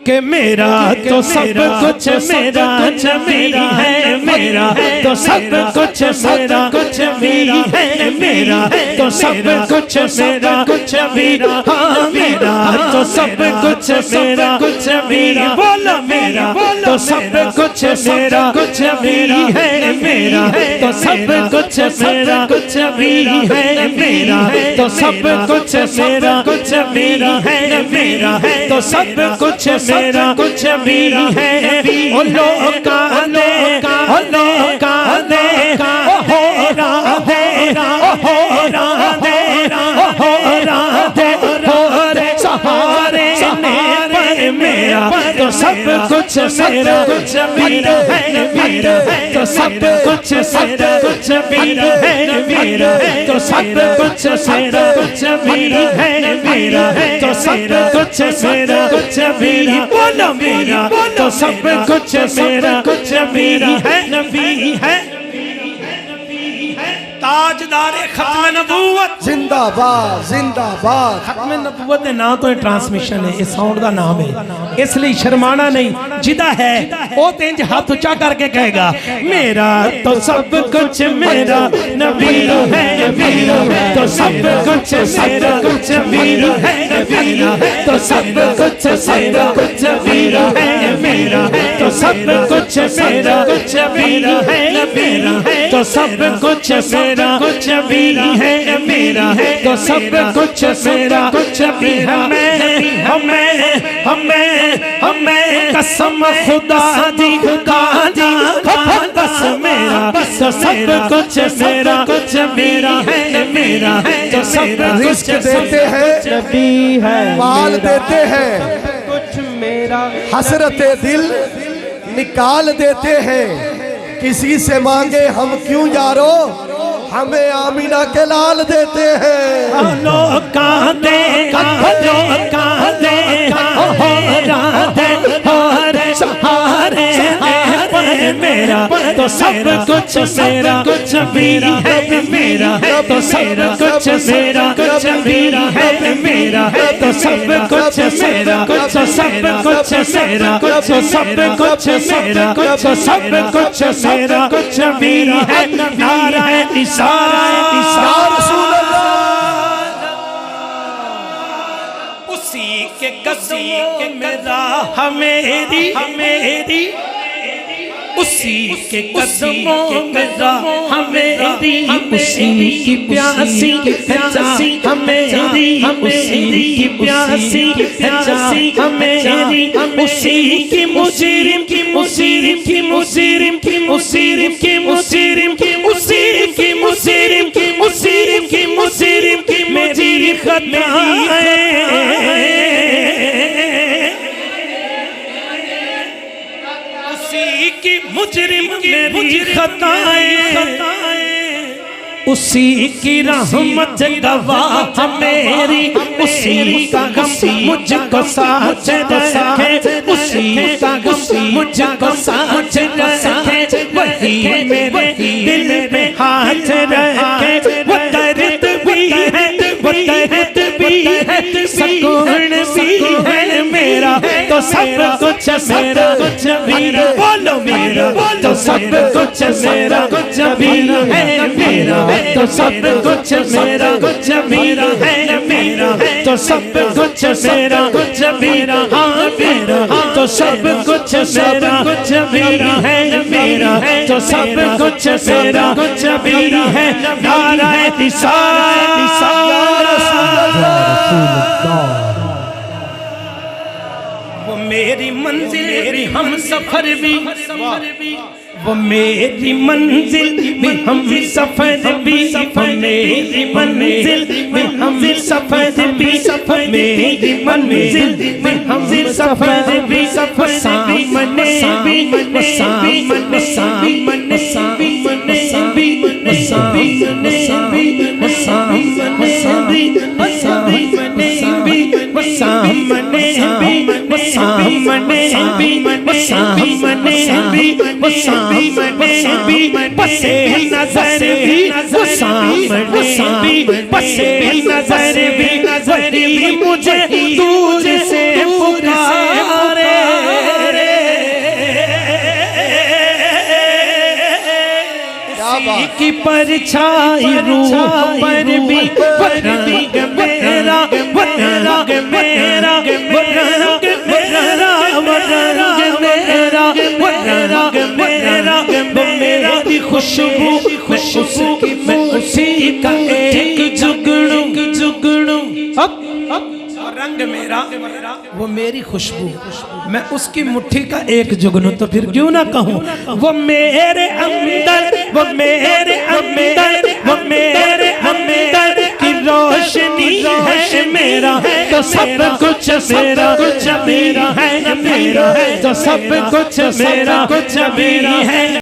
کہ میرا تو سب کچھ میرا نبی ہے، میرا تو سب کچھ میرا نبی ہے، میرا تو سب کچھ میرا نبی، ہاں میرا تو سب کچھ میرا نبی، بولو میرا تو سب کچھ میرا نبی ہے، میرا تو سب کچھ میرا نبی ہے، میرا تو سب کچھ میرا نبی ہے، میرا تو سب کچھ میرا نبی ہے، او لوکا دے، او لوکا دے، او ہو را دے، او ہو را دے، او ہو را دے، اور سہارے نے پر میرا تو سب کچھ میرا نبی ہے، میرا تو سب کچھ میرا نبی ہے، میرا تو سب کچھ میرا نبی ہے، میرا تو سب کچھ میرا نبی، بولو میرا تو سب کچھ میرا نبی ہے، تاجدار ختم نبوت زندہ باد زندہ باد۔ ختم نبوت ہے نا تو ٹرانسمیشن ہے، اس ساؤنڈ دا نام ہے، اس لیے شرمانا نہیں، جدہ ہے او تینج ہاتھ اچھا کر کے کہے گا میرا تو سب کچھ میرا نبی ہے، میرا تو سب کچھ میرا نبی ہے، میرا تو سب کچھ میرا نبی ہے، میرا تو سب کچھ میرا نبی ہے، میرا تو سب کچھ میرا نبی ہے، میرا تو سب کچھ میرا نبی ہے، ہمیں قسم خدا دی بس میرا تو سب کچھ میرا ہے، میرا تو سب رزق دیتے ہیں، نبی ہے، مال دیتے ہیں، کچھ میرا حسرت دل نکال دیتے ہیں، کسی سے مانگے ہم کیوں یارو، ہمیں آمینہ کے لال دیتے ہیں۔ لوکا دے، لوکا دے، ہورا دے، اور سہارے پر میرا تو سب کچھ میرا نبی ہے، میرا تو سب کچھ میرا نبی ہے، میرا تو سب کچھ میرا، تو سب کچھ میرا، تو سب کچھ میرا، تو سب کچھ میرا نبی ہے، نعرہ رسالت یا رسول اللہ، اسی کے قدموں میں راہ میری، اسی کے قدموں میں راہ میری، اسی کی پیاسی ہمیری، اسی کی پیاسی ہمیری، اسی کی مجرم کی مجرم کی مجرم کی مجرم کی مجرم کی اسی کی مجرم کی مجرم کی مجرم کی میری خطائیں، اسی کی مجرم میری خطائیں، اسی کی رحمت گواہ میری، اسی کا غم مجھ کو ساتھ رکھے، اسی کا غم مجھ کو ساتھ رکھے، وہی میرے دل میں ہاتھ رکھے، وہ درد بھی ہے، وہ درد بھی ہے، سکون بھی ہے میرا تو سب کچھ میرا نبی، بولو میرا تو سب کچھ میرا نبی ہے، میرا تو سب کچھ میرا نبی ہے، میرا تو سب کچھ میرا نبی، ہاں میرا تو سب کچھ میرا نبی ہے، میرا تو سب کچھ میرا نبی ہے، نعرہ رسالت یا رسول اللہ، وہ میری منزل بھی ہم سفر بھی، وہ میری منزل بھی ہم سفر بھی، وہ میری منزل بھی ہم سفر بھی، میری منزل بھی ہم سفر بھی، سامنے بھی، سامنے سامنے سامنے بھی، سامنے بھی، سامنے بھی، سامنے بھی، سامنے بھی، سامنے بھی، پسے نظر بھی، سامنے بھی، پسے نظر بھی، وہی مجھے دور سے پکارے، کی پرچھائی روح پر بھی وہ رنگ میرا وہ رنگ میرا وہ رنگ میرا وہ رنگ میرا وہ رنگ میرا وہ میری خوشبو میں اسی کا ایک جگڑوں رنگ میرا وہ میری خوشبو میں اس کی مٹھی کا ایک جگنوں تو پھر کیوں نہ کہوں وہ میرے اندر وہ میرے اندر وہ میرے اندر کی روشنی ہے میرا تو سب کچھ میرا کچھ میرا ہے میرا تو سب کچھ میرا کچھ میرا ہے